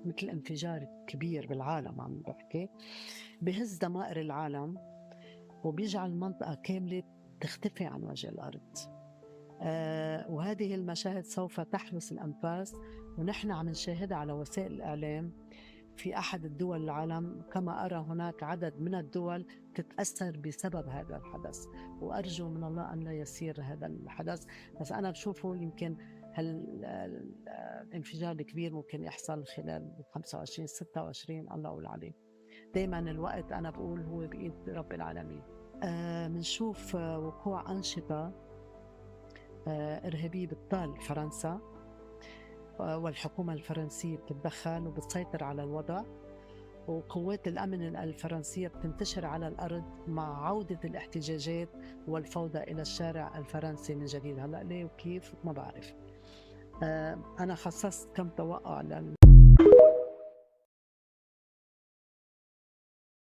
مثل انفجار كبير بالعالم عم بحكي، بهز ضمائر العالم وبيجعل المنطقة كاملة تختفي عن وجه الأرض. وهذه المشاهد سوف تحبس الأنفاس، ونحن عم نشاهدها على وسائل الإعلام في أحد الدول العالم. كما أرى هناك عدد من الدول تتأثر بسبب هذا الحدث، وأرجو من الله أن لا يصير هذا الحدث. بس أنا بشوفه يمكن الانفجار الكبير ممكن يحصل خلال 25 26، الله أقول عليه. دايما الوقت أنا بقول هو بإيد رب العالمين. منشوف وقوع أنشطة إرهابية بتطال فرنسا، والحكومة الفرنسية بتتدخل وبتسيطر على الوضع، وقوات الأمن الفرنسية بتنتشر على الأرض مع عودة الاحتجاجات والفوضى إلى الشارع الفرنسي من جديد. هلأ ليه وكيف ما بعرف. أنا خصصت كم توقع